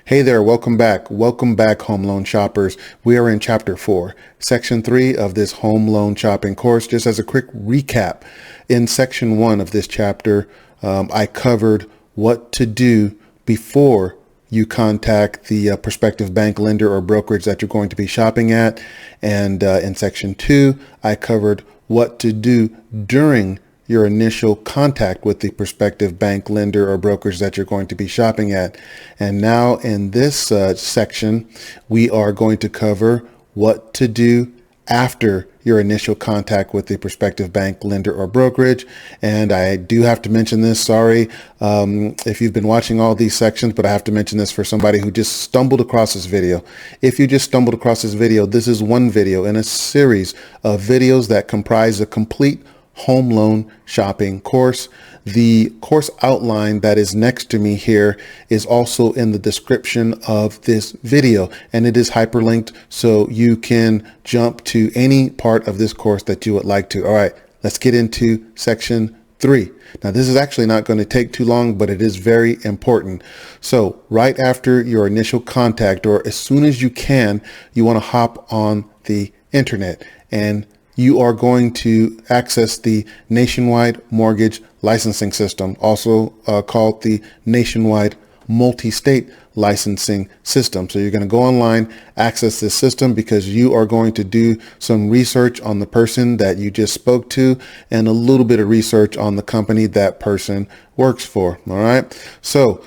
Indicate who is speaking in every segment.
Speaker 1: Hey there, welcome back. Welcome back, home loan shoppers. We are in chapter 4, section 3 of this home loan shopping course. Just as a quick recap, in section 1 of this chapter, I covered what to do before you contact the prospective bank lender or brokerage that you're going to be shopping at. And in section 2, I covered what to do during your initial contact with the prospective bank lender or brokerage that you're going to be shopping at. And now in this section, we are going to cover what to do after your initial contact with the prospective bank lender or brokerage. And I do have to mention this, sorry, if you've been watching all these sections, but I have to mention this for somebody who just stumbled across this video. If you just stumbled across this video, this is one video in a series of videos that comprise a complete home loan shopping course. The course outline that is next to me here is also in the description of this video, and it is hyperlinked so you can jump to any part of this course that you would like to. All right, let's get into section 3. Now, this is actually not going to take too long, but it is very important. So right after your initial contact, or as soon as you can, you want to hop on the internet, and you are going to access the Nationwide Mortgage Licensing System, also called the Nationwide Multi-State Licensing System. So you're going to go online, access this system, because you are going to do some research on the person that you just spoke to and a little bit of research on the company that person works for. All right. So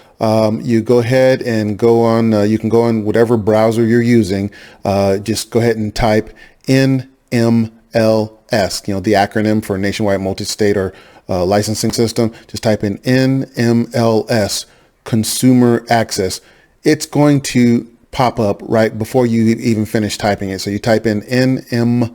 Speaker 1: you go ahead and go on, you can go on whatever browser you're using. Just go ahead and type NMLS, the acronym for Nationwide Multi-State or Licensing System. Just type in NMLS, Consumer Access. It's going to pop up right before you even finish typing it. So you type in NMLS,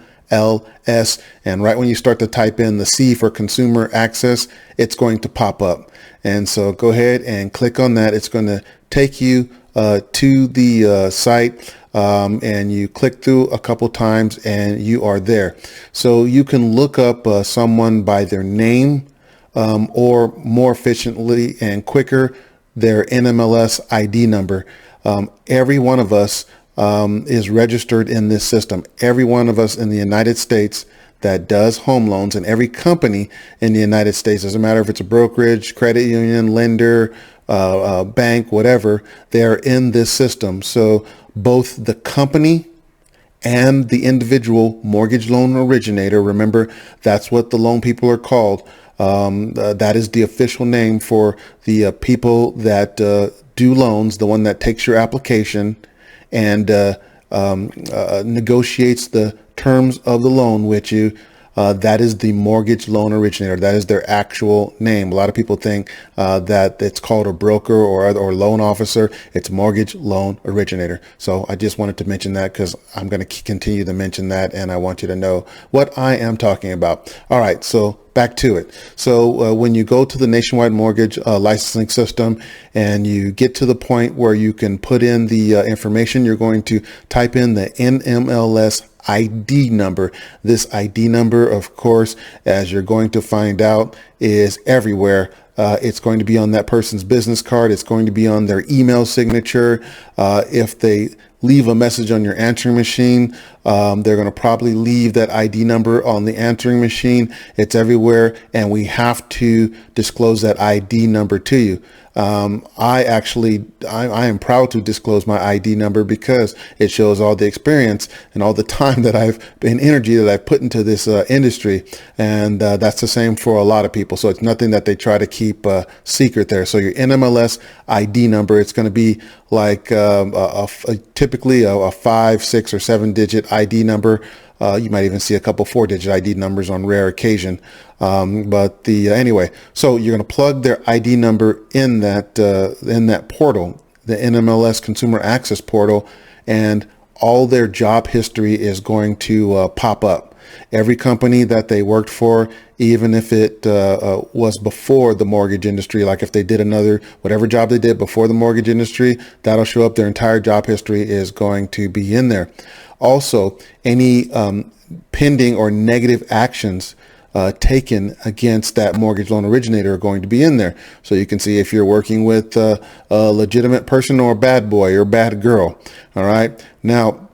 Speaker 1: and right when you start to type in the C for Consumer Access, it's going to pop up. And so go ahead and click on that. It's going to take you to the site. And you click through a couple times and you are there. So you can look up someone by their name, or more efficiently and quicker, their NMLS ID number. Every one of us is registered in this system. Every one of us in the United States that does home loans, and every company in the United States, doesn't matter if it's a brokerage, credit union, lender, bank, whatever, they're in this system. So both the company and the individual mortgage loan originator, remember, that's what the loan people are called. That is the official name for the people that do loans, the one that takes your application and negotiates the terms of the loan with you. That is the mortgage loan originator. That is their actual name. A lot of people think that it's called a broker or loan officer. It's mortgage loan originator. So I just wanted to mention that because I'm going to continue to mention that, and I want you to know what I am talking about. All right, so back to it. So when you go to the Nationwide Mortgage Licensing System and you get to the point where you can put in the information, you're going to type in the NMLS ID number. This ID number, of course, as you're going to find out, is everywhere. It's going to be on that person's business card. It's going to be on their email signature. If they leave a message on your answering machine, they're going to probably leave that ID number on the answering machine. It's everywhere, and we have to disclose that ID number to you. I am proud to disclose my ID number because it shows all the experience and all the time that energy that I've put into this industry. And that's the same for a lot of people. So it's nothing that they try to keep secret there. So your NMLS ID number, it's going to be like typically a 5, 6, or 7 digit ID number. You might even see a couple 4-digit ID numbers on rare occasion. Anyway, so you're going to plug their ID number in that portal, the NMLS Consumer Access portal, and all their job history is going to pop up. Every company that they worked for, even if it was before the mortgage industry, like if they did whatever job they did before the mortgage industry, that'll show up. Their entire job history is going to be in there. Also, any pending or negative actions taken against that mortgage loan originator are going to be in there. So you can see if you're working with a legitimate person or a bad boy or bad girl. All right. Now,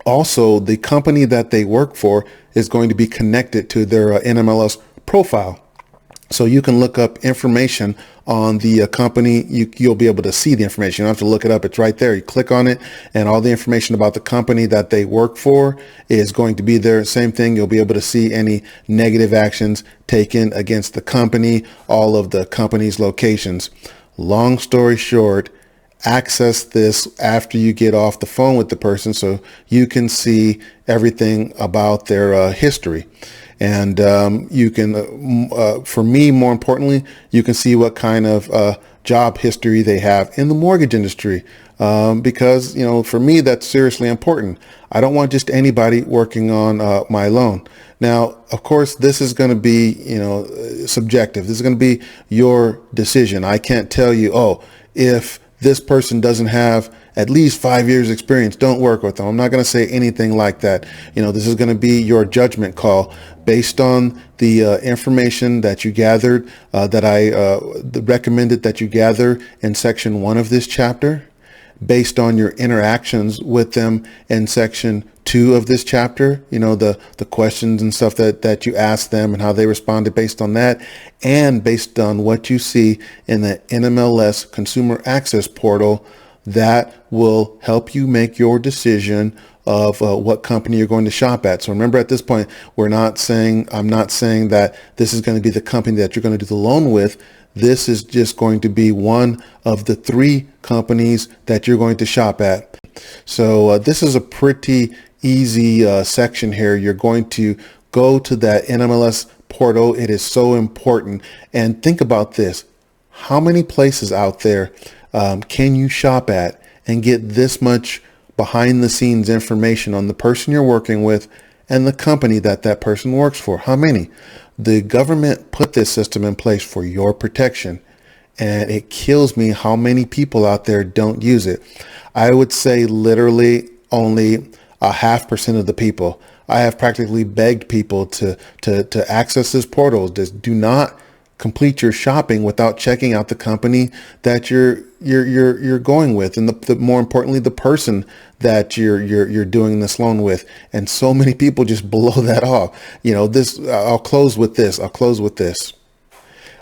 Speaker 1: also, the company that they work for is going to be connected to their NMLS profile. So you can look up information on the company. You'll be able to see the information. You don't have to look it up. It's right there. You click on it and all the information about the company that they work for is going to be there. Same thing. You'll be able to see any negative actions taken against the company, all of the company's locations. Long story short, access this after you get off the phone with the person so you can see everything about their history. And you can, for me, more importantly, you can see what kind of job history they have in the mortgage industry. Because, for me, that's seriously important. I don't want just anybody working on my loan. Now, of course, this is going to be, subjective. This is going to be your decision. I can't tell you, if this person doesn't have at least 5 years experience, don't work with them. I'm not going to say anything like that. This is going to be your judgment call based on the information that you gathered, that I recommended that you gather in section 1 of this chapter, based on your interactions with them in section 2 of this chapter, the questions and stuff that you asked them and how they responded based on that, and based on what you see in the NMLS Consumer Access Portal. That will help you make your decision of what company you're going to shop at. So remember, at this point, I'm not saying that this is going to be the company that you're going to do the loan with. This is just going to be one of the 3 companies that you're going to shop at. So this is a pretty easy section here. You're going to go to that NMLS portal. It is so important. And think about this. How many places out there can you shop at and get this much behind the scenes information on the person you're working with and the company that person works for? How many? The government put this system in place for your protection, and it kills me how many people out there don't use it. I would say literally only 0.5% of the people. I have practically begged people to access this portal. Just do not complete your shopping without checking out the company that you're going with, and the more importantly, the person that you're doing this loan with. And so many people just blow that off. I'll close with this.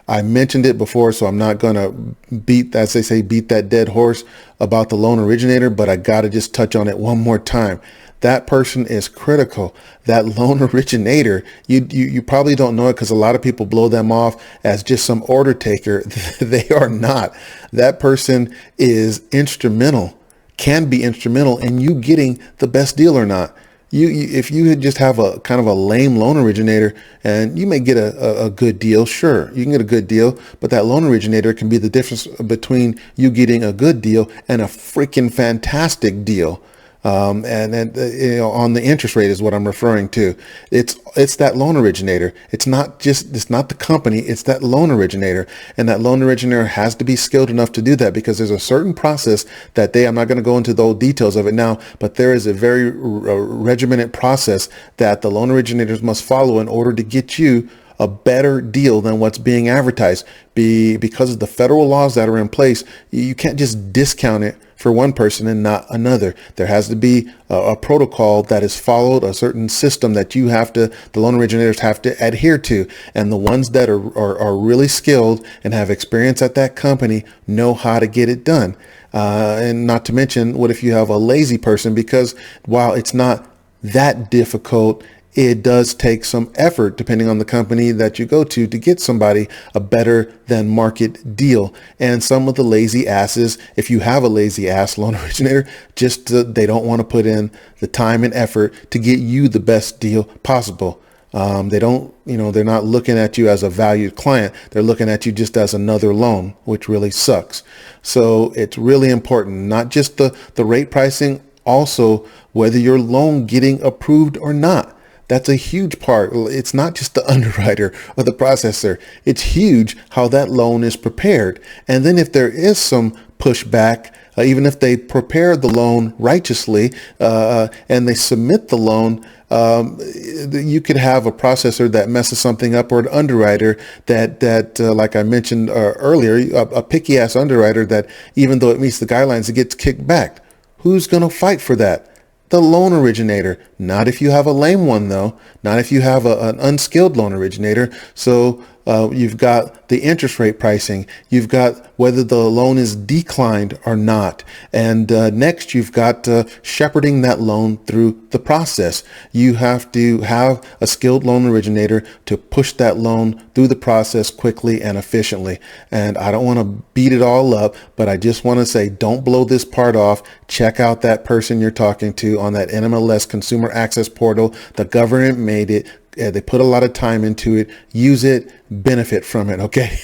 Speaker 1: I mentioned it before, so I'm not gonna beat that dead horse about the loan originator, but I gotta just touch on it one more time. That person is critical. That loan originator, you probably don't know it because a lot of people blow them off as just some order taker. They are not. That person is instrumental, can be instrumental in you getting the best deal or not. If you just have a kind of a lame loan originator, and you may get a good deal, sure, you can get a good deal, but that loan originator can be the difference between you getting a good deal and a freaking fantastic deal. On the interest rate is what I'm referring to. It's that loan originator. It's not the company. It's that loan originator, and that loan originator has to be skilled enough to do that because there's a certain process that I'm not going to go into the details of it now, but there is a very regimented process that the loan originators must follow in order to get you a better deal than what's being advertised. Because of the federal laws that are in place, you can't just discount it for one person and not another. There has to be a protocol that is followed, a certain system that the loan originators have to adhere to. And the ones that are really skilled and have experience at that company know how to get it done. And not to mention, what if you have a lazy person? Because while it's not that difficult, it does take some effort, depending on the company that you go to get somebody a better than market deal. And some of the lazy asses, if you have a lazy ass loan originator, they don't want to put in the time and effort to get you the best deal possible. They're not looking at you as a valued client. They're looking at you just as another loan, which really sucks. So it's really important, not just the rate pricing, also whether your loan getting approved or not. That's a huge part. It's not just the underwriter or the processor. It's huge how that loan is prepared. And then if there is some pushback, even if they prepare the loan righteously and they submit the loan You could have a processor that messes something up, or an underwriter that like I mentioned earlier, a picky ass underwriter that even though it meets the guidelines, it gets kicked back. Who's going to fight for that? The loan originator. Not if you have a lame one, though. Not if you have an unskilled loan originator. So you've got the interest rate pricing. You've got whether the loan is declined or not. And next, you've got shepherding that loan through the process. You have to have a skilled loan originator to push that loan through the process quickly and efficiently. And I don't want to beat it all up, but I just want to say, don't blow this part off. Check out that person you're talking to on that NMLS Consumer Access Portal. The government made it. They put a lot of time into it. Use it, benefit from it. Okay.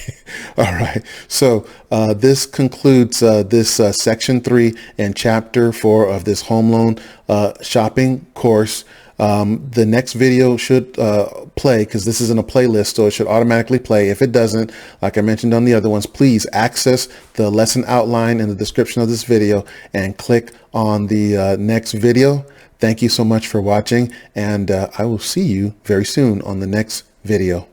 Speaker 1: All right. So this concludes this section 3 and chapter 4 of this home loan shopping course. The next video should play, because this is in a playlist, so it should automatically play. If it doesn't, like I mentioned on the other ones, please access the lesson outline in the description of this video and click on the next video. Thank you so much for watching, and I will see you very soon on the next video.